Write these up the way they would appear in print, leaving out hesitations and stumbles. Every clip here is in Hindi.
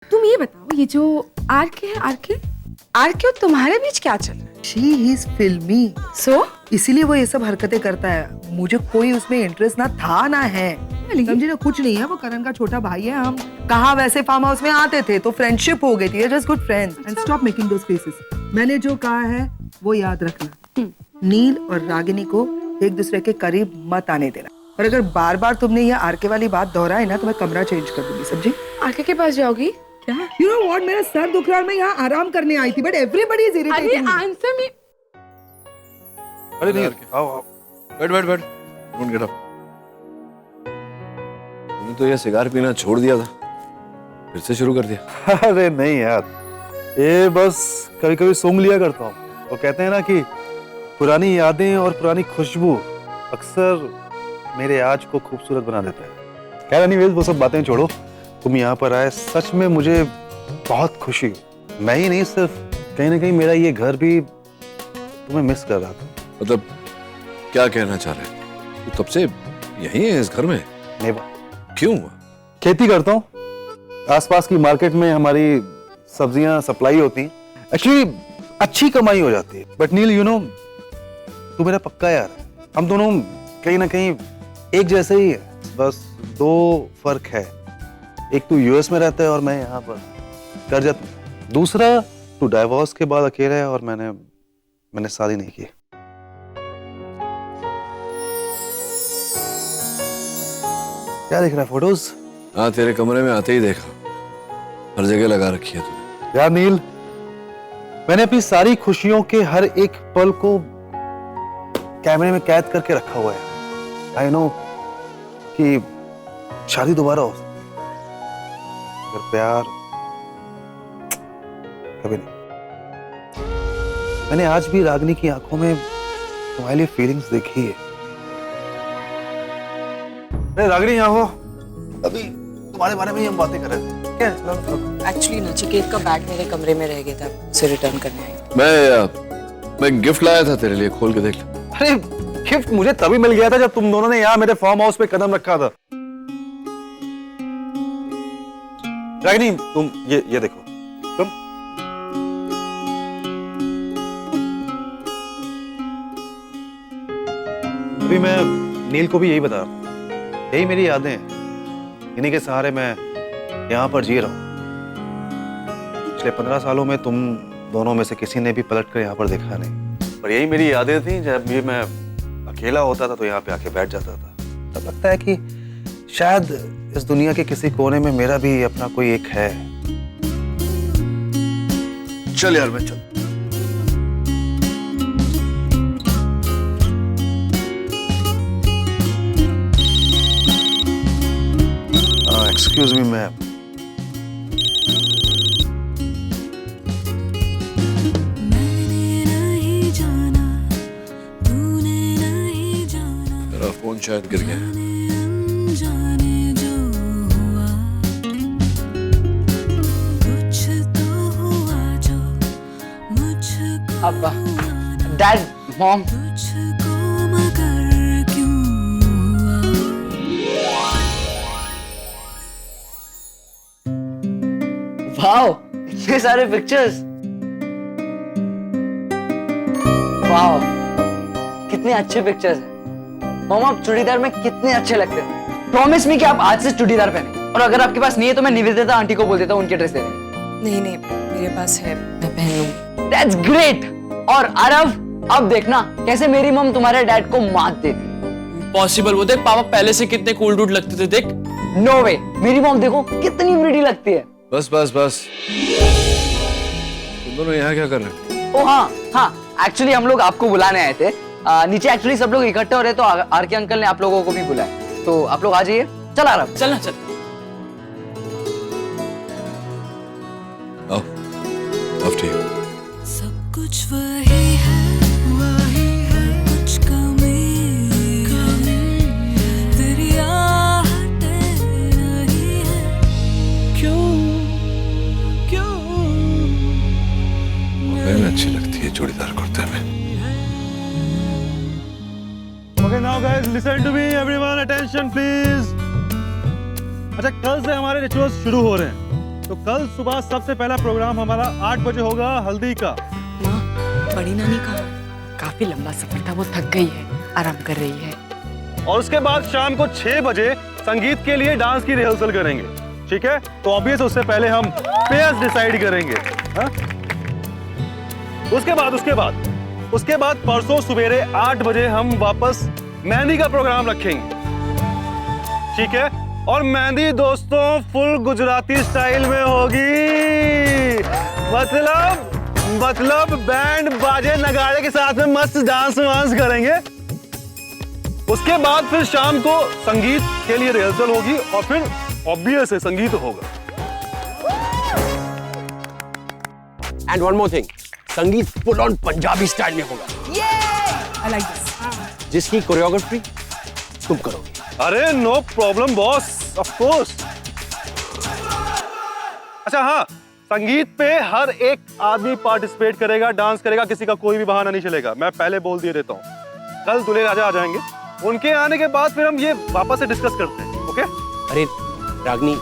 तुम ये बताओ, ये जो आरके है, आरके और तुम्हारे बीच क्या चल रहा है? शी इज फिल्मी, सो इसीलिए वो ये सब हरकतें करता है। मुझे कोई उसमें इंटरेस्ट ना था ना है, समझे ना, कुछ नहीं है। वो करण का छोटा भाई है। हम कहाँ वैसे फार्म हाउस में आते थे तो फ्रेंडशिप हो गई थी, just good friends. And stop making those faces. मैंने जो कहा है वो याद रखना। नील और रागिनी को एक दूसरे के करीब मत आने देना, और अगर बार बार तुमने ये आरके वाली बात दोहराई ना तो मैं कमरा चेंज कर दूंगी, समझी? आरके के पास जाओगी क्या? You know what? मेरा सर दुख रहा है, मैं यहाँ आराम करने आई थी, but everybody is अरे irritating me. Answer me. अरे नहीं, आओ आओ, बैठ बैठ बैठ, डोंट गेट अप। तूने तो ये सिगार पीना छोड़ दिया था, फिर से शुरू कर दिया। अरे नहीं यार, ये बस कभी कभी सूंघ लिया करता हूँ। वो कहते हैं ना कि पुरानी यादें और पुरानी खुशबू अक्सर मेरे आज को खूबसूरत बना देता है। खैर एनीवेज, वो सब बातें छोड़ो, तुम यहाँ पर आए सच में मुझे बहुत खुशी हुई। मैं ही नहीं, सिर्फ कहीं ना कहीं मेरा ये घर भी तुम्हें मिस कर रहा था। मतलब क्या कहना चाह रहे हैं? तू तब से यहीं है इस घर में? नहीं, क्यों? खेती करता हूँ, आसपास की मार्केट में हमारी सब्जियां सप्लाई होती हैं। एक्चुअली अच्छी कमाई हो जाती है। बट नील, यू नो, तू मेरा पक्का यार है। हम दोनों कहीं ना कहीं एक जैसे ही है, बस दो फर्क है। एक तू यूएस में रहता है और मैं यहाँ पर कर जाता हूँ। दूसरा, तू डाइवोर्स के बाद अकेला है और मैंने शादी नहीं की। क्या देख रहा है? फोटोज? हाँ, तेरे कमरे में आते ही देखा, हर जगह लगा रखी है तूने। यार नील, मैंने अपनी सारी खुशियों के हर एक पल को कैमरे में कैद करके रखा हुआ है। आई नो कि शादी दोबारा हो, अगर प्यार कभी नहीं। मैंने आज भी रागिनी की आंखों में तुम्हारे लिए फीलिंग्स देखी है। अरे रागिनी, यहाँ हो। अभी तुम्हारे बारे में ही हम बातें कर रहे थे। क्या? एक्चुअली नचिकेत का बैग मेरे कमरे में रह गया था, उसे रिटर्न करने आई। मैं गिफ्ट लाया था तेरे लिए, खोल के देख ले। अरे गिफ्ट मुझे तभी मिल गया था जब तुम दोनों ने यहाँ मेरे फार्म हाउस पे कदम रखा था। रागिनी, तुम ये देखो, तुम अभी मैं नील को भी यही बता रहा हूँ। यही मेरी यादें हैं, इन्हीं के सहारे मैं यहाँ पर जी रहा हूँ। पिछले 15 सालों में तुम दोनों में से किसी ने भी पलट कर यहाँ पर देखा नहीं, पर यही मेरी यादें थी। जब भी मैं अकेला होता था तो यहाँ पे आके बैठ जाता था। तब लगता है कि शायद इस दुनिया के किसी कोने में मेरा भी अपना कोई एक है। चल यार, मैं चल। एक्सक्यूज मी, मैं तेरा फोन शायद गिर गया। अब्बा, डैड, मॉम, वाओ, इतने सारे पिक्चर्स। वाओ, कितने अच्छे पिक्चर्स हैं। मॉम, आप चूड़ीदार में कितने अच्छे लगते हैं। प्रॉमिस मी कि आप आज से चूड़ीदार पहने, और अगर आपके पास नहीं है तो मैं निवेदिता आंटी को बोल देता हूँ, उनकी ड्रेस दे देंगे। नहीं नहीं, मेरे पास है, मैं पहन लूंगी। That's great! और आरव, अब देखना कैसे मेरी मम तुम्हारे डैड को मात देती। पॉसिबल? वो देख, पापा पहले से कितने कूल डूड लगते थे, देख। नो वे, मेरी मम देखो कितनी प्रीटी लगती है। बस बस बस, तुम दोनों यहाँ क्या कर रहे हो? ओ हाँ, एक्चुअली हम लोग आपको बुलाने आए थे। नीचे एक्चुअली सब लोग इकट्ठे हो रहे तो आर के अंकल ने आप लोगों को भी बुलाया, तो आप लोग आ जाइए। चल आरव, चलना चल। आओ, आफ्टर यू। सब कुछ वही है, कुछ कमी तेरी आहटें नहीं है। क्यों बहन अच्छी लगती है चूड़ीदार कुर्ते में। Okay, now guys, listen to me, everyone, attention please. अच्छा, कल से हमारे रिचुअल्स शुरू हो रहे हैं। तो कल सुबह सबसे पहला प्रोग्राम हमारा 8 बजे होगा हल्दी का। माँ, बड़ी नानी कहाँ? काफी लंबा सफर था, वो थक गई है, आराम कर रही है। और उसके बाद शाम को 6 बजे संगीत के लिए डांस की रिहर्सल करेंगे, ठीक है? तो ऑब्वियस उससे पहले हम पेयर्स डिसाइड करेंगे। हा? उसके बाद परसों सवेरे 8 बजे हम वापस मेहंदी का प्रोग्राम रखेंगे, ठीक है? और मेहंदी दोस्तों फुल गुजराती स्टाइल में होगी, मतलब बैंड बाजे नगाड़े के साथ में मस्त डांस वांस करेंगे। उसके बाद फिर शाम को संगीत के लिए रिहर्सल होगी और फिर ऑब्वियस है संगीत होगा। And one more thing, sangeet full on Punjabi style में होगा। I like this. जिसकी कोरियोग्राफी तुम करोगे। अरे no problem boss, of course. अच्छा हाँ, संगीत पे हर एक आदमी पार्टिसिपेट करेगा, डांस करेगा, किसी का कोई भी बहाना नहीं चलेगा। मैं पहले बोल दिए देता हूँ। कल दूल्हे राजा आ जाएंगे, उनके आने के बाद फिर हम ये वापस से डिस्कस करते हैं, ओके? अरे रागनी,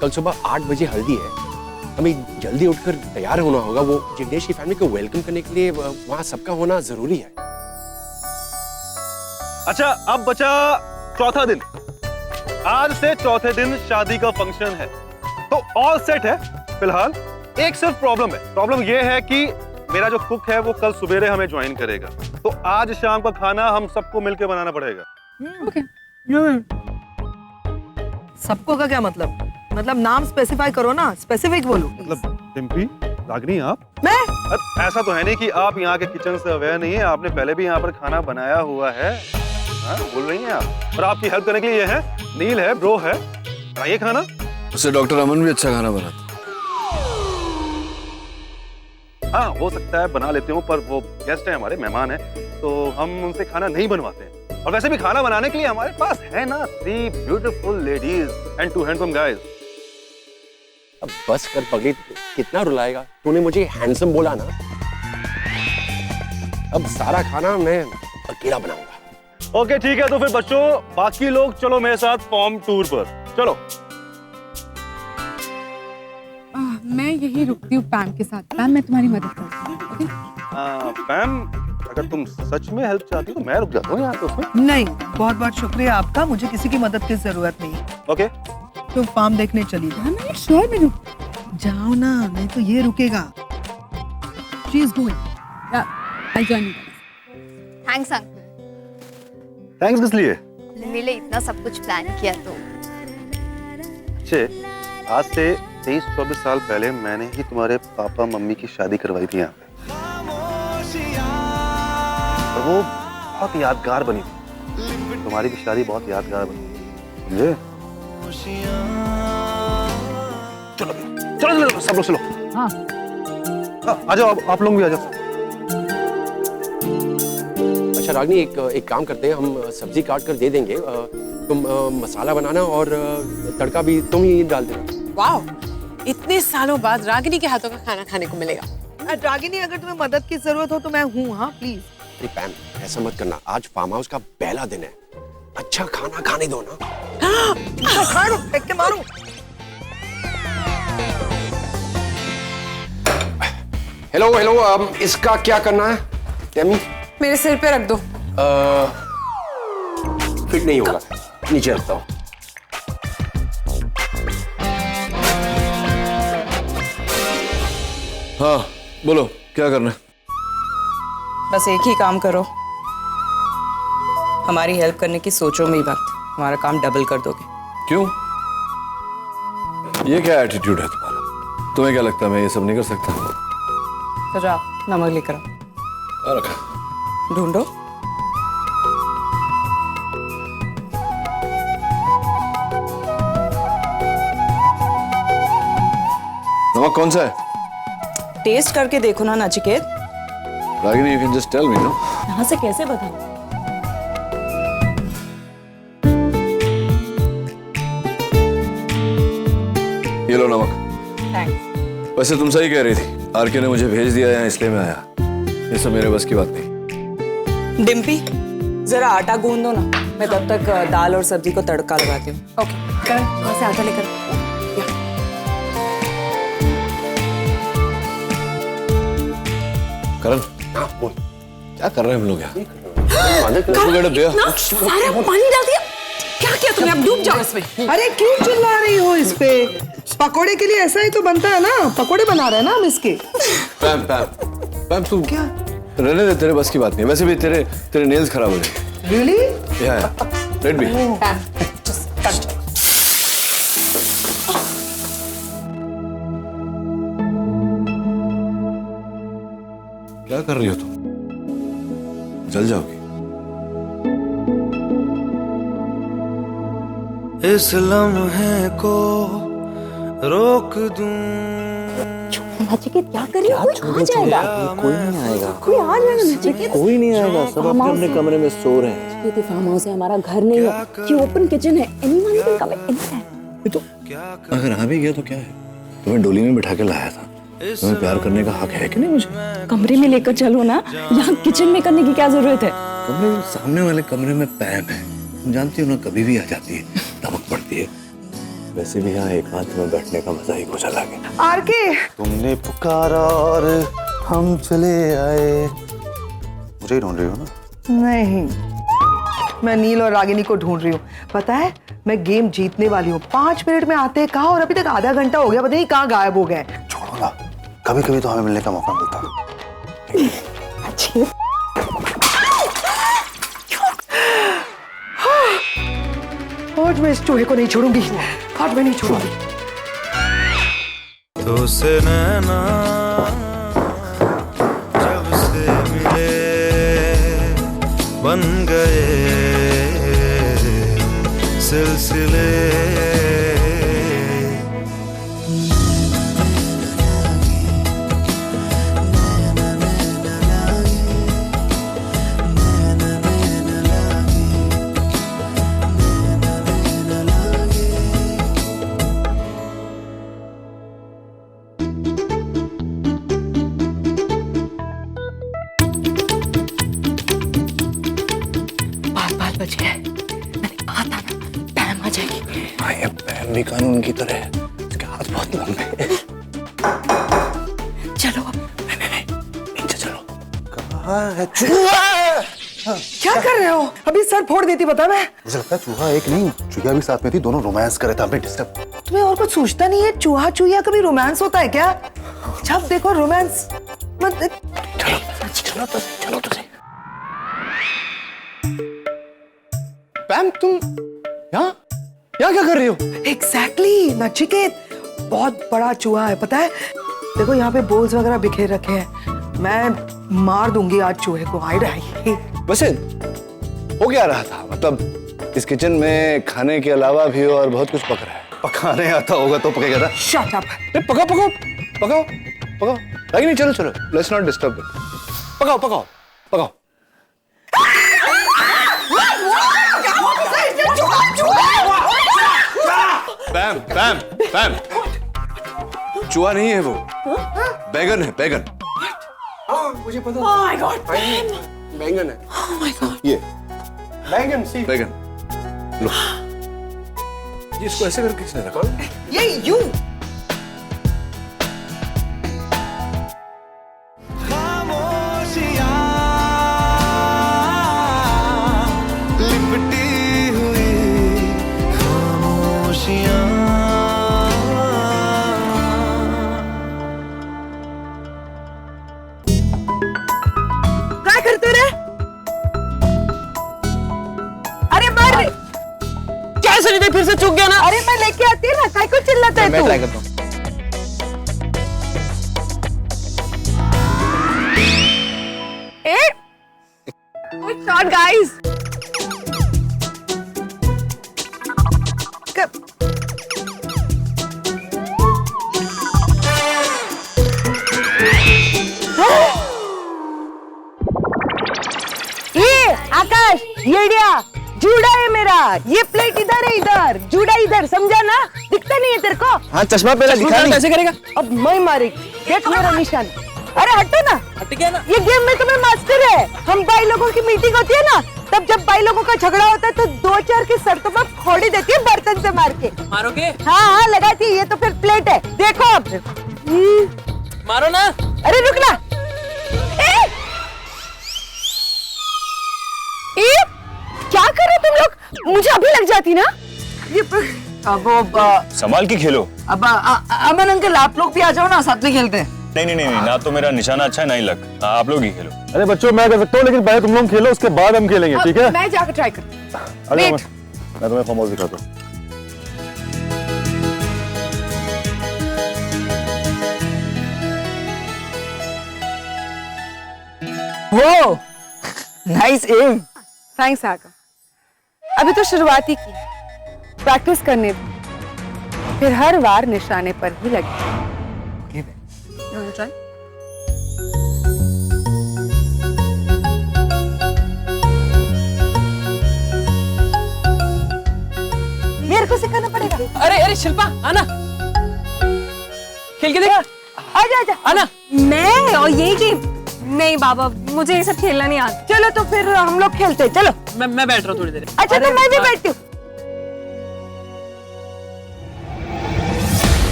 कल सुबह 8 बजे हल्दी है, हमें जल्दी उठकर तैयार होना होगा। वो जिग्नेश की फैमिली को वेलकम करने के लिए वहाँ सबका होना जरूरी है। अच्छा, अब बचा चौथा दिन। आज से चौथे दिन शादी का फंक्शन है, तो ऑल सेट है फिलहाल। एक सिर्फ प्रॉब्लम है। प्रॉब्लम ये है कि मेरा जो कुक है वो कल सवेरे हमें ज्वाइन करेगा, तो आज शाम का खाना हम सबको मिलकर बनाना पड़ेगा। सबको का क्या मतलब? मतलब नाम स्पेसिफाई करो ना, स्पेसिफिक बोलो। मतलब डिम्पी, रागनी, आप? मैं? ऐसा तो है नहीं कि आप यहाँ के किचन से अवेयर नहीं है। आपने पहले भी यहाँ पर खाना बनाया हुआ है। हाँ, बोल रही हैं आप। और आपकी हेल्प करने के लिए ये है, नील है, ब्रो है, बनाइए खाना। उससे डॉक्टर अमन भी अच्छा खाना बनाता। हाँ, हो सकता है बना लेते हो, पर वो गेस्ट है हमारे, मेहमान है, तो हम उनसे खाना नहीं बनवाते हैं। और वैसे भी खाना बनाने के लिए हमारे पास है ना 3 beautiful ladies and 2 handsome guys. अब बस कर पगली, कितना रुलाएगा? तूने मुझे हैंडसम बोला ना, अब सारा खाना मैं अकेला बनाऊंगा। ओके ठीक है, तो फिर बच्चों बाकी लोग चलो मेरे साथ फॉर्म टूर पर चलो। मैं यही रुकती हूँ पैम के साथ। पैम, मैं तुम्हारी मदद करती हूँ, ओके? पैम, अगर तुम सच में हेल्प चाहती हो तो मैं रुक जाता हूँ यहाँ पे उसमें। नहीं, बहुत बहुत शुक्रिया आपका, मुझे किसी की मदद की जरूरत नहीं। ओके, तो फार्म देखने चली जाओ। मैं श्योर में रुक जाओ ना, नहीं तो ये रुकेगा। She is going. I join you. Thanks uncle, thanks किस लिए? मेरे लिए इतना सब कुछ प्लान किया तो। अच्छे, आज से 23-24 साल पहले मैंने ही तुम्हारे पापा मम्मी की शादी करवाई थी यहाँ पे, और वो बहुत यादगार बनी थी। तुम्हारी भी शादी बहुत यादगार बनी थी, समझे? चलो चलो चलो सब लोग चलो। हाँ, आ जाओ, आप लोग भी आ जाओ। अच्छा रागनी, एक काम करते हैं, हम सब्जी काट कर दे देंगे, तुम मसाला बनाना और तड़का भी तुम ही डाल देना। वाह, इतने सालों बाद रागिनी के हाथों का खाना खाने को मिलेगा। रागिनी, अगर तुम्हें मदद की जरूरत हो तो मैं हूँ। हाँ प्लीज। अरे पैम, ऐसा मत करना, आज फार्म हाउस का पहला दिन है, अच्छा खाना खाने दो ना। मारू, फेंक के मारू। हेलो हेलो, इसका क्या करना है टेमी? मेरे सिर पे रख दो। फिट नहीं होगा, नीचे रखता हूँ। हाँ बोलो, क्या करना है? बस एक ही काम करो, हमारी हेल्प करने की सोचो में ही बात, हमारा काम डबल कर दोगे। क्यों? ये क्या एटीट्यूड है तुम्हारा? तुम्हें क्या लगता है मैं ये सब नहीं कर सकता? तो जाओ, नमक लेकर आओ। आ रखा। ढूंढो। नमक कौन सा है? टेस्ट करके देखो ना Nachiket. Ragini, you can just tell me, no? यहाँ से कैसे बताऊं? ये लो नमक। थैंक्स। वैसे तुम सही कह रही थी, आरके ने मुझे भेज दिया यहाँ, इसलिए मैं आया। ये सब मेरे बस की बात नहीं। डिम्पी, जरा आटा गूंद दो ना, मैं तब तक दाल और सब्जी को तड़का लगाती हूँ। ओके, कर वहाँ से आटा लेकर। क्या कर रहे हैं हम लोग यहाँ? ना, सारा पानी डाल दिया। क्या किया तुमने? अब डूब जाओ इसमें। अरे क्यों चिल्ला रही हो इस पे? पकोड़े के लिए ऐसा ही तो बनता है ना, पकोड़े बना रहे हैं ना हम इसके। पैम तू क्या? रहने दे, तेरे बस की बात नहीं है। वैसे भी तेरे नेल्स खराब हो जाएंगे। रियली? रेड बी। क्या कर रही हो तुम? जल जाओगी। इस लम्हे को रोक दूं। नचिकेत क्या कर रही हो? कोई आ जाएगा। कोई नहीं आएगा। कोई आ जाएगा नचिकेत। कोई नहीं आएगा, सब अपने अपने कमरे में सो रहे हैं। ये फार्म हाउस है, हमारा घर नहीं है। ये ओपन किचन है। एनीवन कैन कम इन। तो अगर आ भी गया तो क्या है? तुम्हें डोली में बिठा के लाया था, तुम्हें प्यार करने का हक है कि नहीं मुझे? कमरे में लेकर चलो ना, यहाँ किचन में करने की क्या जरूरत है? कमरे सामने वाले कमरे में पैम है, तुम जानती हो ना, कभी भी आ जाती है, धमक पड़ती है। वैसे भी यहाँ एकांत में बैठने का मजा ही कुछ अलग है। आरके, तुमने पुकारा और हम चले आए। मुझे ही ढूंढ रही हो ना? नहीं, मैं नील और रागिनी को ढूंढ रही हूँ। पता है, मैं गेम जीतने वाली हूँ। 5 मिनट में आते हैं कहा, और अभी तक आधा घंटा हो गया, पता नहीं कहाँ गायब हो गए। छोड़ो ना, कभी कभी तो हमें मिलने का मौका मिलता है। आज मैं इस चूहे को नहीं छोड़ूंगी, आज मैं नहीं छोड़ूंगी। तो से नैना जब से मिले बन गए सिलसिले। बच गया। मैंने कहा था ना, पैम आ जाएगी। हाँ, ये पैम भी कानून की तरह है, इसके हाथ बहुत लंबे हैं। चलो अब। नहीं, नीचे चलो। कहाँ है चूहा? क्या कर रहे हो? अभी सर फोड़ देती, बता। मैं मुझे लगता है चूहा एक नहीं, चूहिया भी साथ में थी, दोनों रोमांस कर रहे थे। हमें डिस्टर्ब। तुम्हें और कुछ सूझता नहीं है? चूहा चूहिया कभी रोमांस होता है क्या? जब देखो रोमांस। चलो तो सही। पैम तुम यहाँ क्या कर रही हो? एग्जैक्टली नचिकेत, बहुत बड़ा चूहा है, पता है? देखो यहाँ पे बोल्स वगैरह बिखेर रखे हैं। मैं मार दूंगी आज चूहे को। आई रही। वैसे हो क्या रहा था? मतलब इस किचन में खाने के अलावा भी और बहुत कुछ पक रहा है। पकाने आता होगा तो पकेगा ना। Shut up. पकाओ। रागिनी चलो, लेट्स नॉट डिस्टर्ब। पकाओ। पैम चूहा नहीं है वो, बैगन है, बैगन। मुझे पता। Oh my God, बैंगन है। Oh my God. ये बैंगन सी बैगन लो। ये इसको ऐसे करके किसने रखा? ये यू। लिपटी हुई खामोशियां। क्या करते रे? अरे मार रे। कैसे नहीं? फिर से चूक गया ना। अरे मैं लेके आती है ना, काय को चिल्लाता है तू? मैं ट्राई करता हूँ। Good shot, guys. ये आकाश, येड़िया, जूड़ा है मेरा। ये प्लेट इधर है, इधर जूड़ा इधर, समझा ना? दिखता नहीं है तेरे को? हाँ, चश्मा पहले दिखा नहीं। कैसे करेगा? अब मैं मारेगी। देख मेरा निशान। अरे हटो ना। हट गया ना। ये गेम में तुम्हें मास्टर है। हम भाई लोगों की मीटिंग होती है ना, तब जब भाई लोगों का झगड़ा होता है तो 2-4 की शर्तों पर फोड़ी देती है बर्तन से मार के। मारोगे? हाँ, लगाती है। ये तो फिर प्लेट है। देखो अब। मारो ना। अरे रुक ना। क्या कर रहे तुम लोग? मुझे अभी लग जाती ना। अब संभाल के खेलो। अब अमन अंकल आप लोग भी आ जाओ ना, साथ में खेलते हैं। नहीं, ना तो मेरा निशाना अच्छा है ना ही लक। आप लोग ही खेलो। अरे बच्चों मैं कर सकता हूँ, लेकिन पहले तुम लोग खेलो, उसके बाद हम खेलेंगे, ठीक है? मैं जाकर ट्राई करती हूँ। मैं तुम्हें फार्म हाउस दिखाता हूँ। वो नाइस एम। थैंक्स आगा। अभी तो शुरुआत ही की, प्रैक्टिस करने दो, फिर हर बार निशाने पर ही लगे। You wanna try? मेरे को सिखाना पड़ेगा। अरे शिल्पा आना, खेल के देख। आजा आना। मैं और ये गेम? नहीं बाबा, मुझे ये सब खेलना नहीं आता। चलो तो फिर हम लोग खेलते हैं, चलो। मैं बैठ रहा हूँ थोड़ी देर। अच्छा तो मैं भी बैठती हूँ।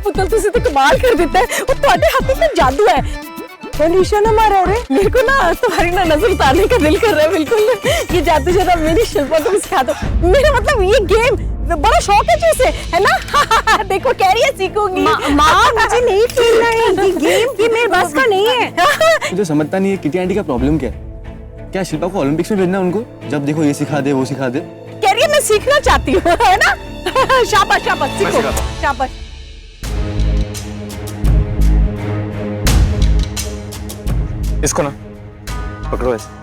पुतल तुझे तो कमाल कर देता है। वो तुम्हारे हाथों में जादू है। क्या निशाना मारा है रे? मेरे को ना तुम्हारी ना नजर उतारने का दिल कर रहा है बिल्कुल। ये जादू जरा मेरी शिल्पा को भी सिखा दो। मेरा मतलब ये गेम बड़ा शौक है तुझे, है ना? देखो कह रही है सीखूंगी। माँ मुझे नहीं खेलना है ये गेम, ये मेरे बस का नहीं है। मुझे समझता नहीं है किटी आंटी का प्रॉब्लम क्या है। क्या शिल्पा को ओलंपिक्स में भेजना है उनको? जब देखो ये सिखा दे वो सिखा दे। कह रही है मैं सीखना चाहती हूँ, है ना? शाबाश शाबाश सीखो, शाबाश। इसको ना पकड़ो ऐसे।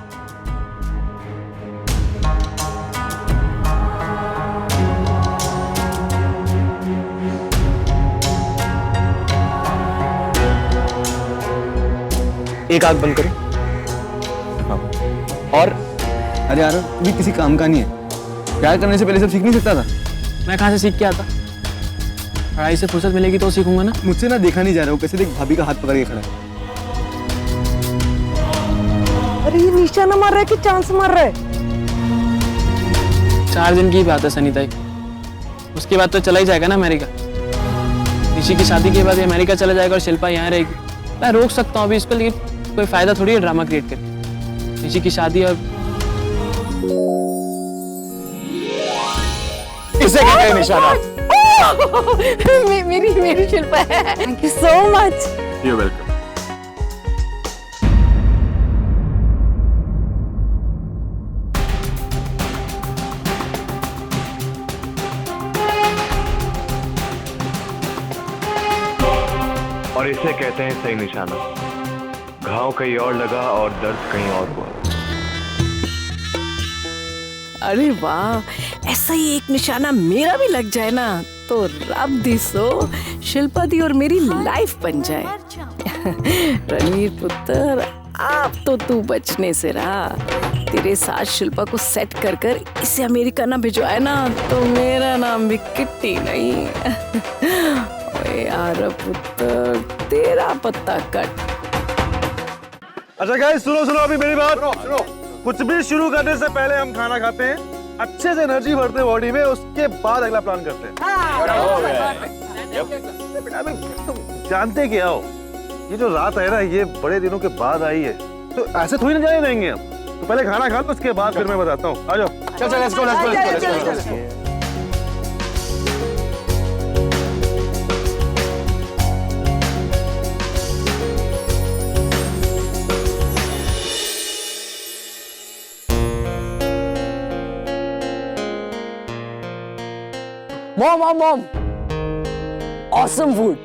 एक आंख बंद करो। हाँ। और अरे यार भी किसी काम का नहीं है। प्यार करने से पहले सब सीख नहीं सकता था? मैं कहाँ से सीख के आता? पढ़ाई से फुर्सत मिलेगी तो सीखूंगा ना। मुझसे ना देखा नहीं जा रहा, वो कैसे देख भाभी का हाथ पकड़ के खड़ा है। अरे ये निशाना मार रहा है कि चांस मार रहा है? 4 दिन की बात है सनीता, उसके बाद तो चला ही जाएगा ना अमेरिका। ऋषि की शादी के बाद ये अमेरिका चला जाएगा और शिल्पा यहाँ रहेगी। मैं रोक सकता हूँ अभी इसको, लेकिन कोई फायदा थोड़ी है ड्रामा क्रिएट करके। ऋषि की शादी और इसे कहते हैं निशाना। मेरी शिल्पा है। Thank you so much. You welcome. और इसे कहते हैं सही निशाना। घाव कहीं और लगा और दर्द कहीं और हुआ। अरे वाह, ऐसा ही एक निशाना मेरा भी लग जाए ना तो रब दी सो शिल्पा दी और मेरी लाइफ बन जाए। रणवीर पुत्र, अब तो तू बचने से रहा। तेरे साथ शिल्पा को सेट कर कर इसे अमेरिका ना भिजवाए ना तो मेरा नाम भी किट्टी नहीं। ओए यार पुत्र, तेरा पत्ता कट। अच्छा गाइस सुनो अभी मेरी बात सुनो। कुछ भी शुरू करने से पहले हम खाना खाते हैं, अच्छे से एनर्जी भरते हैं बॉडी में, उसके बाद अगला प्लान करते हैं। जानते क्या हो, ये जो रात है ना ये बड़े दिनों के बाद आई है, तो ऐसे थोड़ी ना जाने देंगे हम। तो पहले खाना खा लो, उसके बाद फिर मैं बताता हूँ। आ जाओ। चल let's go. Mom awesome food.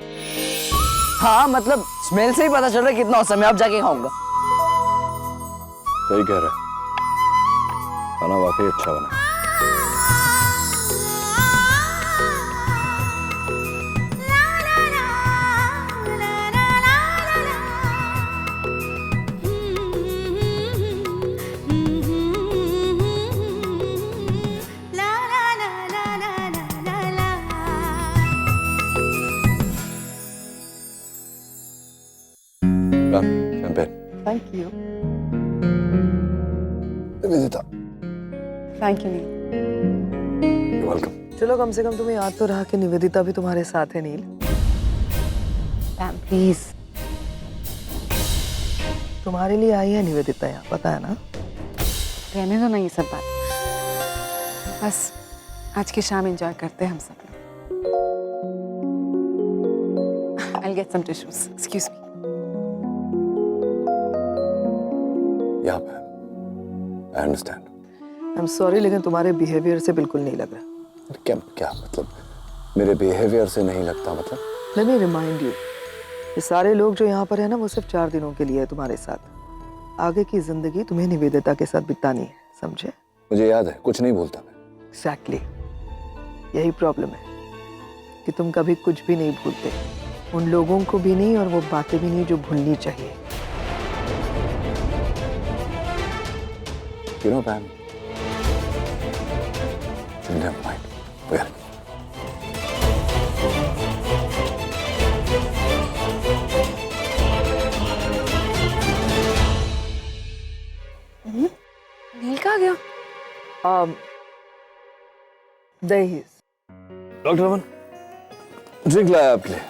हाँ मतलब स्मेल से ही पता चल रहा है कितना औसम है। अब जाके खाऊंगा। सही कह रहा है, खाना वाकई अच्छा बना। Champagne. Thank you. Nivedita. Thank you Neel. You're welcome. चलो कम से कम तुम्हें याद तो रहा कि निवेदिता भी तुम्हारे साथ है नील। प्लीज। तुम्हारे लिए आई है निवेदिता यहाँ, पता है ना? रहने दो ना ये सब बात, बस आज की शाम एंजॉय करते हैं हम सब लोग। I'll get some tissues. Excuse me. यहाँ पे I understand. I'm sorry, लेकिन तुम्हारे बिहेवियर से बिल्कुल नहीं लग रहा। क्या क्या मतलब? मेरे बिहेवियर से नहीं लगता मतलब? Let me remind you, ये सारे लोग जो यहाँ पर है ना, वो सिर्फ 4 दिनों के लिए है तुम्हारे साथ। आगे की जिंदगी तुम्हें निवेदिता के साथ बितानी है, समझे? मुझे याद है, कुछ नहीं भूलता मैं। Exactly. यही प्रॉब्लम है कि तुम कभी कुछ भी नहीं भूलते, उन लोगों को भी नहीं और वो बातें भी नहीं जो भूलनी चाहिए। You know, Pam, never mind. Forget it. नील कहाँ गया? There he is. Doctor Aman, drink लाया आपके लिए।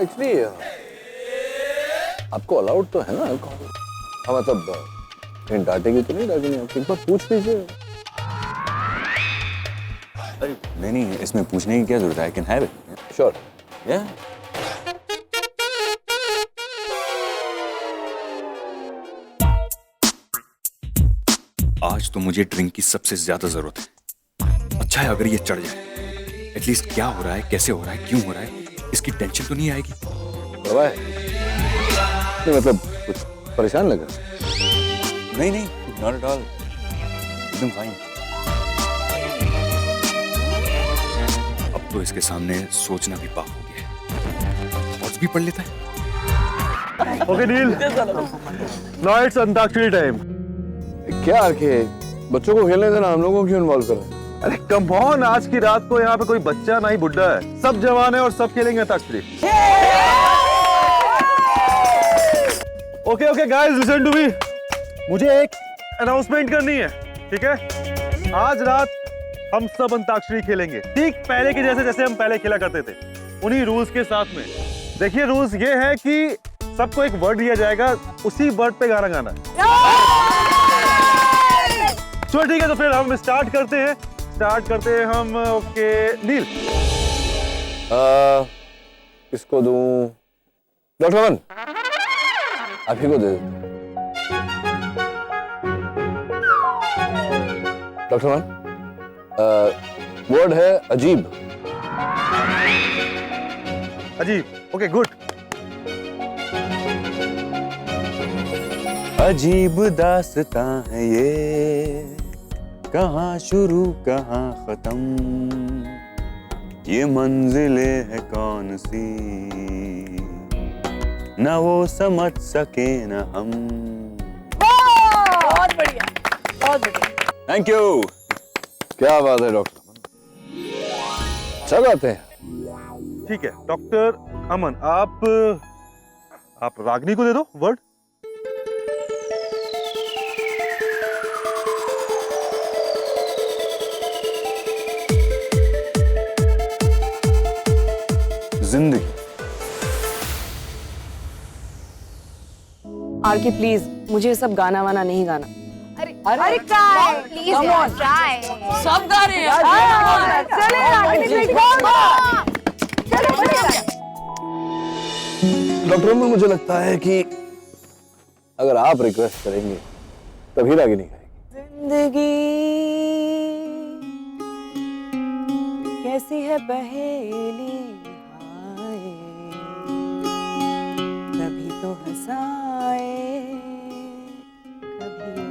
एक्चुअली आपको अलाउड तो है ना अल्कोहल? हाँ मतलब कहीं डांटेगी तो नहीं डांटेगी? आप एक बार पूछ लीजिए। अरे नहीं, इसमें पूछने की क्या जरूरत है? I can have it. Sure. या आज तो मुझे ड्रिंक की सबसे ज्यादा जरूरत है। अच्छा है अगर ये चढ़ जाए, एटलीस्ट क्या हो रहा है, कैसे हो रहा है, क्यों हो रहा है, इसकी टेंशन तो नहीं आएगी। दवा है? नहीं मतलब कुछ परेशान लग रहा है? नहीं नहीं, नॉट एट ऑल, एकदम फाइन। अब तो इसके सामने सोचना भी पाप हो गया है। और भी पढ़ लेता है। Okay Neel, now it's antakshari time. क्या आके बच्चों को खेलने देना, हम लोगों को क्यों इन्वॉल्व कर रहे हैं? अरे कम ऑन, आज की रात को यहाँ पे कोई बच्चा ना ही बुड्ढा है, सब जवान है और सब खेलेंगे antakshari. Okay okay guys, listen to me. मुझे एक अनाउंसमेंट करनी है, ठीक है? आज रात हम सब अंताक्षरी खेलेंगे, ठीक पहले के जैसे जैसे हम पहले खेला करते थे, उन्हीं रूल्स के साथ में। देखिए रूल्स ये है कि सबको एक वर्ड दिया जाएगा, उसी वर्ड पे गाना गाना। चलो ठीक है, तो फिर हम स्टार्ट करते हैं हम। ओके नील, किसको दूं? डॉक्टर अमन, आप ही को दे दो। डॉक्टर अमन, वर्ड है अजीब। अजीब, ओके गुड। अजीब दास्तां है ये, कहाँ शुरू कहाँ खत्म, ये मंजिलें है कौन सी, न वो समझ सके न हम। बहुत बढ़िया, बहुत बढ़िया। Thank you. क्या बात है डॉक्टर अमन, अच्छा गाते हैं। ठीक है डॉक्टर अमन, आप रागनी को दे दो वर्ड। जिंदगी। आरके प्लीज, मुझे सब गाना वाना नहीं गाना। अरे ट्राई प्लीज यार, ट्राई। सब गा रहे हैं। डॉक्टर अमन, मुझे लगता है कि अगर आप रिक्वेस्ट करेंगे तभी रागिनी गाएगी। जिंदगी कैसी है पहेली हाय, कभी तो हंसाए कभी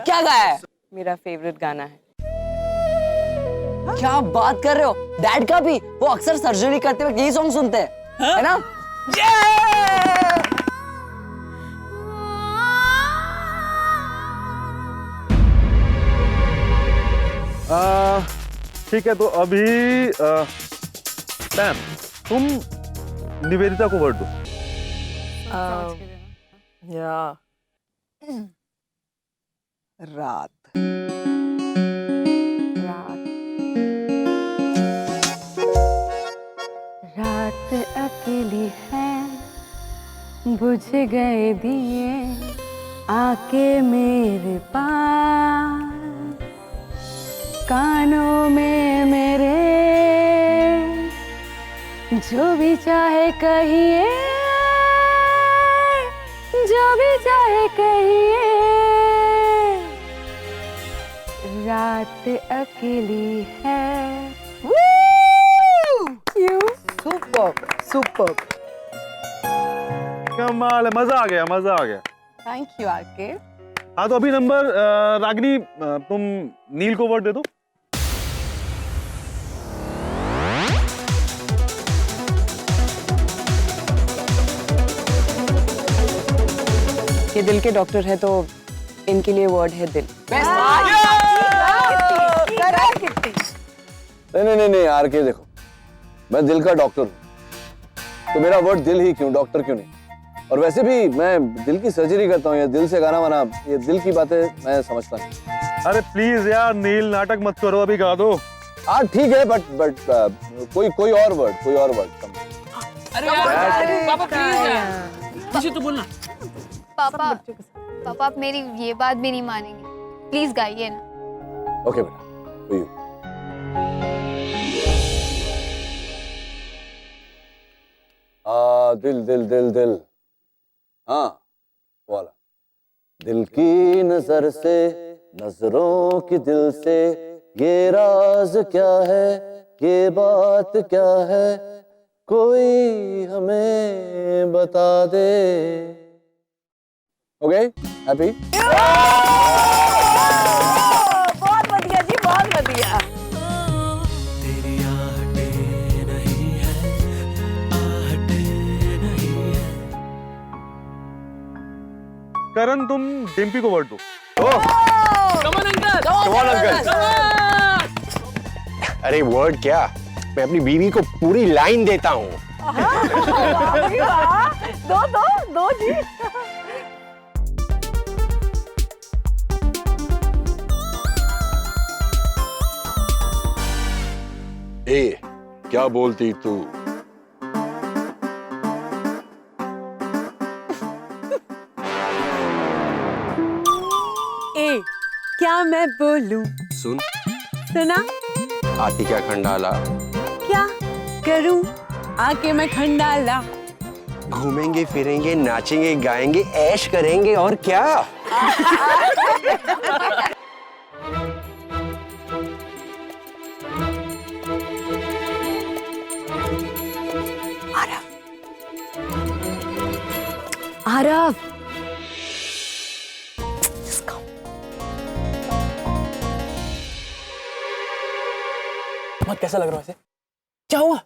क्या गाया है? मेरा फेवरेट गाना है। क्या बात कर रहे हो? डैड का भी? वो अक्सर सर्जरी करते वक्त यही सॉन्ग सुनते हैं, है ना? ठीक है, तो अभी पैम, तुम निवेदिता को वर्ड दो। या रात। रात अकेली है, बुझ गए दिए, आके मेरे पास, कानों में मेरे जो भी चाहे कहिए, जो भी चाहे कहिए, रात अकेली है। सुपर सुपर, कमाल है, मजा आ गया, मजा आ गया। Thank you RK. हाँ, तो अभी नंबर रागनी, तुम नील को वर्ड दे दो। ये दिल के डॉक्टर है, तो इनके लिए वर्ड है दिल। नहीं आरके, देखो मैं दिल का डॉक्टर हूँ, तो मेरा वर्ड दिल ही क्यों, डॉक्टर क्यों नहीं? और वैसे भी मैं दिल की सर्जरी करता हूँ, ये दिल से गाना वाना, ये दिल की बातें मैं समझता हूँ। अरे प्लीज यार नील, नाटक मत करो, अभी गा दो। हाँ ठीक है, बट कोई और वर्ड। अरे यार पापा प्लीज यार, मुझे तो बोलना। पापा आप मेरी ये बात भी नहीं मानेंगे, प्लीज गाइए ना। ओके बेटा, तो यू दिल दिल दिल दिल, हाँ वाला। दिल की नजर से, नजरों की दिल से, ये राज क्या है, ये बात क्या है, कोई हमें बता दे। Okay, happy? बहुत बढ़िया जी, बहुत बढ़िया। करण, तुम डिम्पी को वर्ड दो। Come on uncle. अरे वर्ड क्या, मैं अपनी बीवी को पूरी लाइन देता हूँ। दो जी। ए, क्या बोलती तू? ए, क्या मैं बोलूं? सुन, सुना? आती क्या खंडाला, क्या करूं आके मैं खंडाला? घूमेंगे फिरेंगे, नाचेंगे गाएंगे, ऐश करेंगे, और क्या? आरव, बहुत कैसा लग रहा है? क्या हुआ?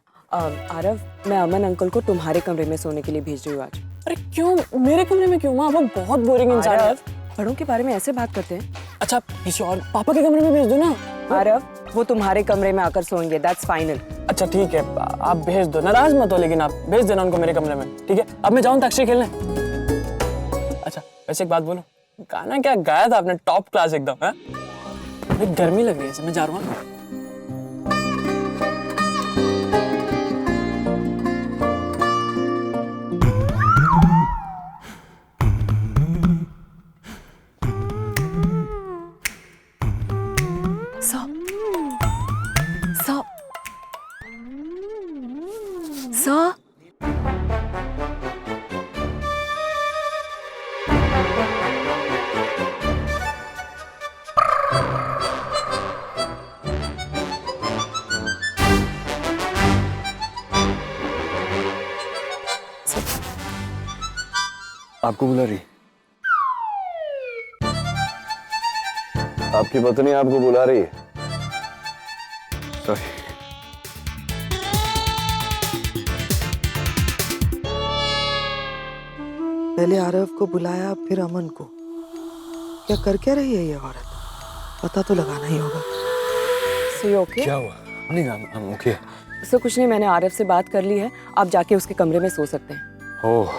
आरव, मैं अमन अंकल को तुम्हारे कमरे में सोने के लिए भेज रही हूँ आज। अरे क्यों मेरे कमरे में क्यों? माँ वो बहुत बोरिंग इंसान है। बड़ों के बारे में ऐसे बात करते हैं। अच्छा किसी और पापा के कमरे में भेज दो ना। आरव, वो तुम्हारे कमरे में आकर सोएंगे, दैट्स फाइनल। अच्छा ठीक है, आप भेज दो, नाराज मत हो, लेकिन आप भेज देना उनको मेरे कमरे में, ठीक है? अब मैं जाऊँ अंताक्षरी खेलने? अच्छा वैसे एक बात बोलूं, गाना क्या गाया था आपने, टॉप क्लास एकदम। है गर्मी लग रही है, मैं जा रहा हूँ। Sir? आपको बुला रही, आपकी पत्नी आपको बुला रही है। सॉरी। पहले आरव को बुलाया, फिर अमन को। क्या कर क्या रही है ये औरत? पता तो लगाना ही होगा। So you okay? क्या हुआ? नहीं, I'm okay। सर कुछ नहीं, मैंने आरव से बात कर ली है, आप जाके उसके कमरे में सो सकते हैं। Oh,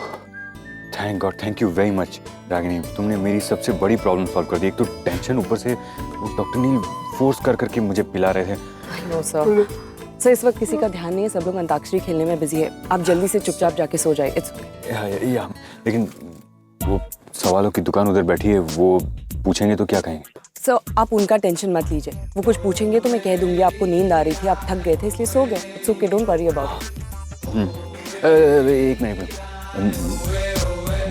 thank God, thank you very much Ragini, तुमने मेरी सबसे बड़ी प्रॉब्लम सॉल्व कर दी। एक तो टेंशन, ऊपर से वो डॉक्टर नील फोर्स कर करके मुझे पिला रहे थे। नो सर, सर इस वक्त किसी का ध्यान नहीं है, सब लोग अंताक्षरी खेलने में बिजी है। आप जल्दी से चुपचाप जाके सो जाए। It's okay. या, लेकिन वो सवालों की दुकान उधर बैठी है, वो पूछेंगे तो क्या कहेंगे? सर आप उनका टेंशन मत लीजिए, वो कुछ पूछेंगे तो मैं कह दूंगी आपको नींद आ रही थी, आप थक गए थे इसलिए सो गए। It's okay, don't worry about it. एक मिनट,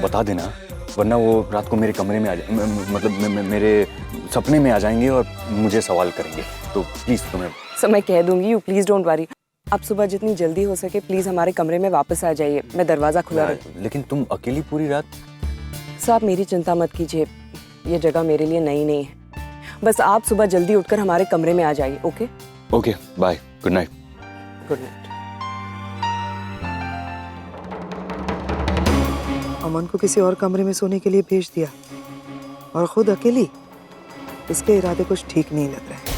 बता देना, वरना वो रात को मेरे कमरे में आ जाए, मतलब मेरे सपने में आ जाएंगे और मुझे सवाल करेंगे। तो प्लीज तुम्हें सर मैं कह दूंगी, यू प्लीज डोंट वरी। आप सुबह जितनी जल्दी हो सके प्लीज हमारे कमरे में वापस आ जाइए, मैं दरवाजा खुला रखूँ। लेकिन तुम अकेली पूरी रात? सर आप मेरी चिंता मत कीजिए, ये जगह मेरे लिए नई नहीं है। बस आप सुबह जल्दी उठकर हमारे कमरे में आ जाइए। Okay okay, bye, good night. Good night. Aman को किसी और कमरे में सोने के लिए भेज दिया और खुद अकेली। इसके इरादे कुछ ठीक नहीं लग रहे।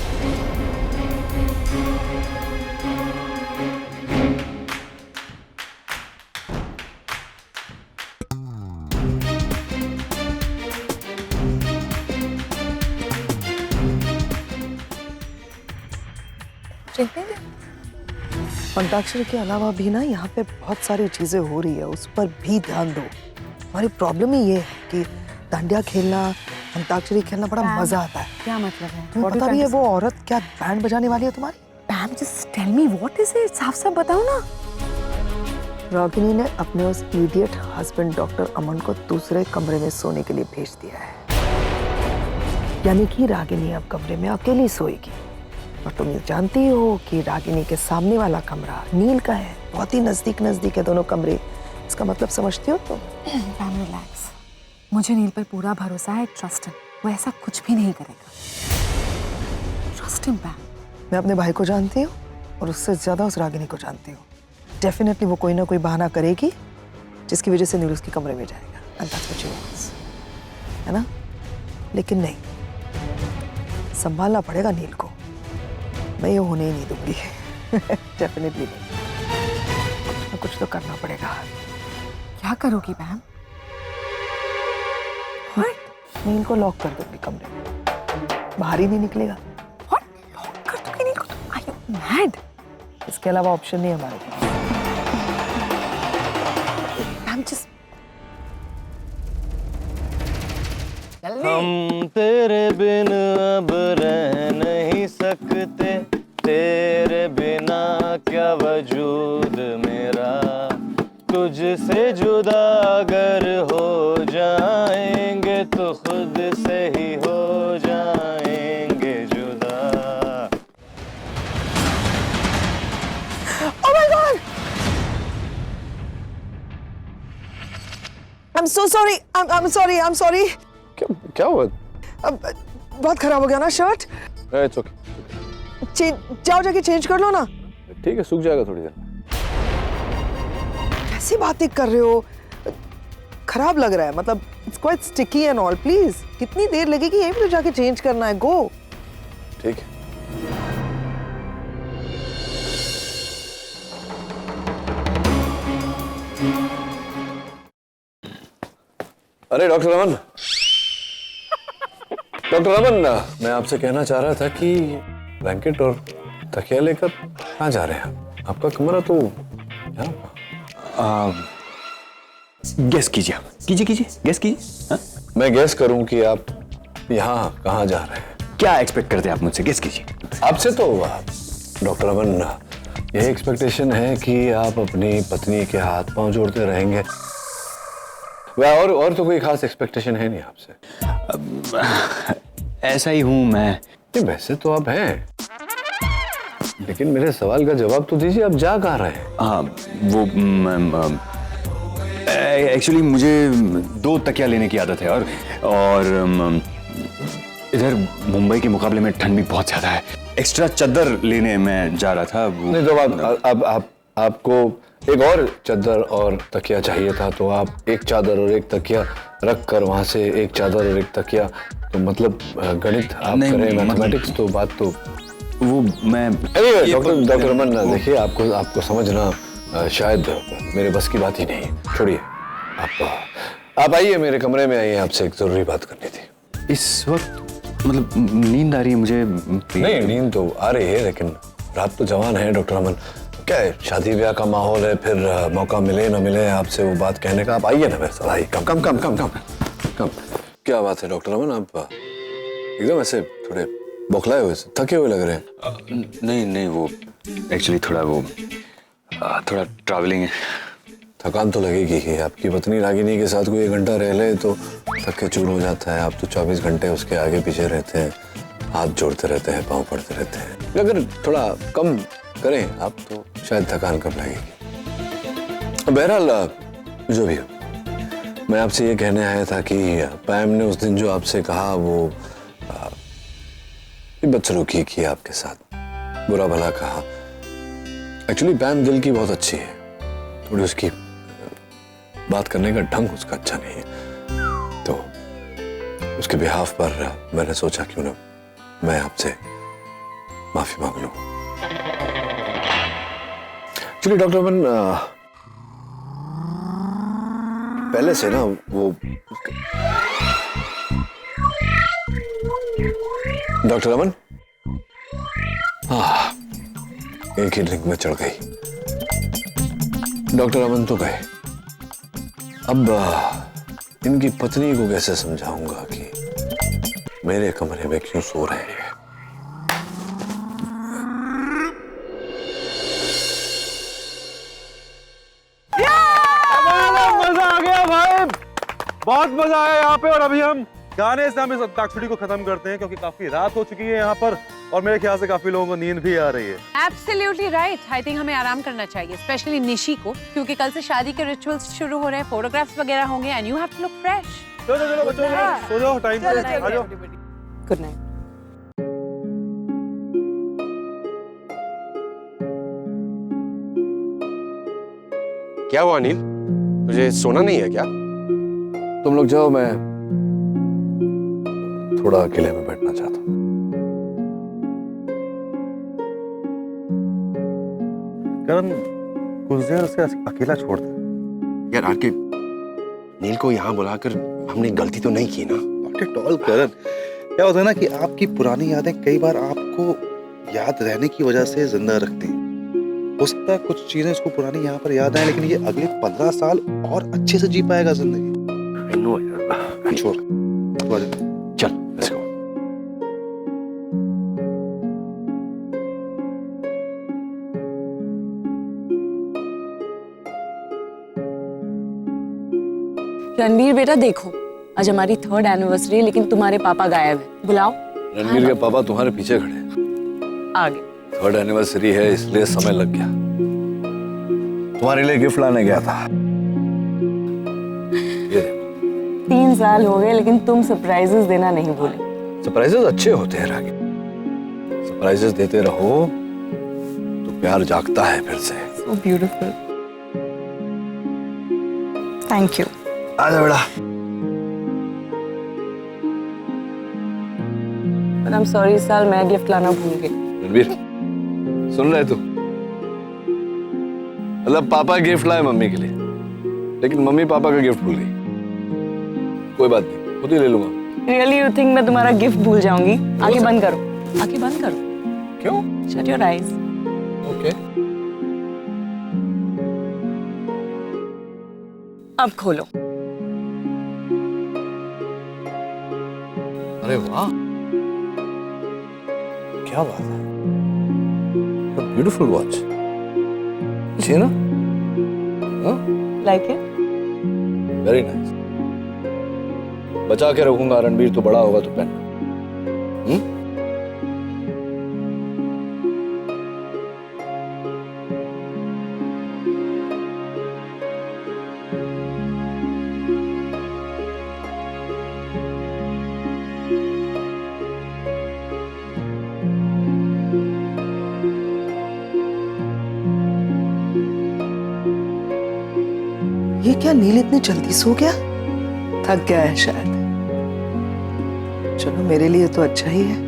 अंताक्षरी के अलावा भी ना यहाँ पे बहुत सारी चीजें हो रही है, उस पर भी ध्यान दो। हमारी प्रॉब्लम ही ये है कि डांडिया खेलना, अंताक्षरी खेलना बड़ा मजा आता है। क्या मतलब है? तुम्हें पता भी है वो औरत क्या बैंड बजाने वाली है तुम्हारी? Ma'am just tell me what is it, साफ साफ बताओ ना। रागिनी ने अपने उस इडियट हस्बैंड डॉक्टर अमन को दूसरे कमरे में सोने के लिए भेज दिया है, यानी कि रागिनी अब कमरे में अकेली सोएगी। और तुम ये जानती हो कि रागिनी के सामने वाला कमरा नील का है, बहुत ही नजदीक नजदीक है दोनों कमरे। इसका मतलब समझती हो तुम? मैम रिलैक्स, मुझे नील पर पूरा भरोसा है। ट्रस्ट हिम, वो ऐसा कुछ भी नहीं करेगा। Trust him ma'am. मैं अपने भाई को जानती हूँ और उससे ज्यादा उस रागिनी को जानती हूँ। डेफिनेटली वो कोई ना कोई बहाना करेगी जिसकी वजह से नील उसके कमरे में जाएगा। And that's what she wants, है ना? लेकिन नहीं, संभालना पड़ेगा नील को। मैं ये होने ही नहीं दूंगी। डेफिनेटली नहीं, कुछ तो करना पड़ेगा। क्या करोगी मैम? नील को लॉक कर दूंगी कमरे में, बाहर ही नहीं निकलेगा। लॉक कर दूंगी नील को? Are you mad? इसके अलावा ऑप्शन नहीं है हमारे पास। मैम जस्ट हम तेरे बिन अब रह नहीं सकते, तेरे बिना क्या वजूद मेरा, तुझसे जुदा अगर हो जाएंगे तो खुद से ही हो जाएंगे जुदा। Oh my God! I'm so sorry. I'm sorry. क्या हुआ? बहुत खराब हो गया ना शर्ट। इट्स ओके, जाओ जाके चेंज कर लो ना। ठीक है, सूख जाएगा थोड़ी देर। ऐसी बातें कर रहे हो, खराब लग रहा है। मतलब it's quite sticky and all. Please, कितनी देर लगेगी? यहीं पे तो जाके चेंज करना है। गो। ठीक है। अरे डॉक्टर अमन, डॉक्टर रमन, मैं आपसे कहना चाह रहा था कि ब्लैंकेट और तकिया लेकर कहाँ जा रहे हैं? आपका कमरा तो यहाँ। गेस कीजिए आप, कीजिए गेस कीजिए। हाँ? मैं गेस करूं कि आप यहाँ कहाँ जा रहे हैं? क्या एक्सपेक्ट करते हैं आप मुझसे? गेस कीजिए। आपसे तो डॉक्टर रमन यही एक्सपेक्टेशन है कि आप अपनी पत्नी के हाथ पांव जोड़ते रहेंगे। वह और तो कोई खास एक्सपेक्टेशन है नहीं आपसे। ऐसा ही हूं मैं। वैसे तो आप हैं, लेकिन मेरे सवाल का जवाब तो दीजिए, आप जा कहाँ रहे हैं? हाँ वो एक्चुअली मुझे 2 तकिया लेने की आदत है और इधर मुंबई के मुकाबले में ठंड भी बहुत ज्यादा है। एक्स्ट्रा चादर लेने में जा रहा था। नहीं तो आपको एक और चादर और तकिया चाहिए था, तो आप एक चादर और एक तकिया रख कर वहां से एक चादर और एक तकिया, तो मतलब गणित आप करें, मैथमेटिक्स तो बात तो वो मैं डॉक्टर रमन देखिए, आपको समझना शायद मेरे बस की बात ही नहीं। छोड़िए, आप आइए मेरे कमरे में आइए, आपसे एक जरूरी बात करनी थी। इस वक्त मतलब नींद आ रही है मुझे। नहीं, नींद तो आ रही है, लेकिन रात तो जवान है डॉक्टर रमन। क्या है, शादी ब्याह का माहौल है, फिर मौका मिले ना मिले आपसे वो बात कहने का। आप आइए ना मेरे साथ, आइए। कम। क्या बात है डॉक्टर रमन, आप एकदम ऐसे थोड़े बौखलाए हुए, थके हुए लग रहे हैं। नहीं वो एक्चुअली थोड़ा ट्रैवलिंग है। थकान तो लगेगी ही। आपकी पत्नी रागिनी के साथ कोई 1 घंटा रह ले तो थक के चूर हो जाता है। आप तो 24 घंटे उसके आगे पीछे रहते हैं, हाथ जोड़ते रहते हैं, पाँव पड़ते रहते हैं। अगर थोड़ा कम करें आप तो शायद थकान कम लगेगी। बहरहाल जो भी हो, मैं आपसे ये कहने आया था कि पैम ने उस दिन जो आपसे कहा वो बदसलूकी की आपके साथ, बुरा भला कहा। एक्चुअली पैम दिल की बहुत अच्छी है, थोड़ी उसकी बात करने का ढंग उसका अच्छा नहीं है, तो उसके बिहाफ पर मैंने सोचा क्यों ना मैं आपसे माफी मांग लूं। एक्चुअली डॉक्टर रमन पहले से ना वो डॉक्टर रमन एक ही लिंक में चढ़ गई। डॉक्टर रमन तो गए, अब इनकी पत्नी को कैसे समझाऊंगा कि मेरे कमरे में क्यों सो रहे हैं। मजा आ गया भाई, बहुत मजा आया यहाँ पे। और अभी हम गाने से हम इस अंताक्षरी को खत्म करते हैं, क्योंकि काफी रात हो चुकी है यहाँ पर और मेरे ख्याल से काफी लोगों को नींद भी आ रही है। Absolutely right. I think हमें आराम करना चाहिए, स्पेशली निशी को, क्योंकि कल से शादी के रिचुअल्स शुरू हो रहे हैं, फोटोग्राफ्स वगैरह होंगे and you have to look fresh. चलो बच्चों, सो जाओ, टाइम पे आ जाओ। Good night. क्या हुआ अनिल, तुझे सोना नहीं है क्या? तुम लोग जाओ, मैं थोड़ा अकेले में बैठना चाहता हूँ। करण, कुछ देर उसे अकेला छोड़ दे। यार आरके, नील को यहाँ बुलाकर हमने गलती तो नहीं की ना? नॉट एट ऑल करण, क्या होता है ना कि आपकी पुरानी यादें कई बार आपको याद रहने की वजह से जिंदा रखती हैं। हो सकता है कुछ चीजें उसको पुरानी यहाँ पर याद आए, लेकिन ये अगले 15 साल और अच्छे से जी पाएगा जिंदगी। छोड़, चल लेट्स गो। रणवीर बेटा देखो, आज हमारी 3rd एनिवर्सरी है, लेकिन तुम्हारे पापा गायब है। बुलाओ। रणवीर के पापा तुम्हारे पीछे खड़े हैं। आगे 3rd एनिवर्सरी है, इसलिए समय लग गया। तुम्हारे लिए गिफ्ट लाने गया था। ये 3 साल हो गए, लेकिन तुम सरप्राइजेस देना नहीं भूले। सरप्राइजेस अच्छे होते हैं रागी, सरप्राइजेस देते रहो तो प्यार जागता है फिर से। So beautiful. Thank you. आजा बेटा। But I'm sorry, इस साल मैं गिफ्ट लाना भूल गई। रणवीर, सुन रहे तू? मतलब पापा गिफ्ट लाए मम्मी के लिए, लेकिन मम्मी पापा का गिफ्ट भूल गई। कोई बात नहीं, खुद ही ले लूंगा। Really you think मैं तुम्हारा गिफ्ट भूल जाऊंगी? आंखें बंद करो, आंखें बंद करो। क्यों? Shut your eyes. ओके। अब खोलो। अरे वाह, क्या बात है, ब्यूटीफुल वॉच। अच्छी है ना? Like it? Very nice. बचा के रखूंगा, रणबीर तो बड़ा होगा तो पहनना। ये क्या नील इतनी जल्दी सो गया? थक गया है शायद। चलो मेरे लिए तो अच्छा ही है।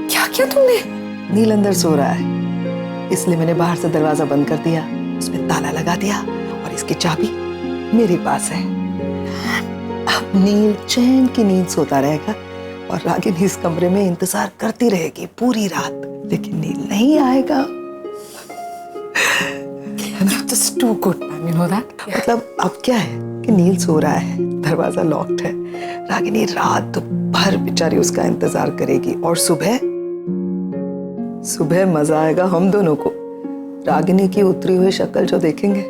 क्या किया तुमने? नील अंदर सो रहा है, इसलिए मैंने बाहर से दरवाजा बंद कर दिया, उसमें ताला लगा दिया और इसकी चाबी मेरे पास है। अब नील चैन की नींद सोता रहेगा और रागिनी इस कमरे में इंतजार करती रहेगी पूरी रात, लेकिन नील नहीं आएगा। Just too good, ma'am. You know that? मतलब अब क्या है कि नील सो रहा है, दरवाजा लॉक्ड है, रागिनी रात भर बेचारी उसका इंतजार करेगी और सुबह मजा आएगा हम दोनों को। रागिनी की उतरी हुई शक्ल जो देखेंगे।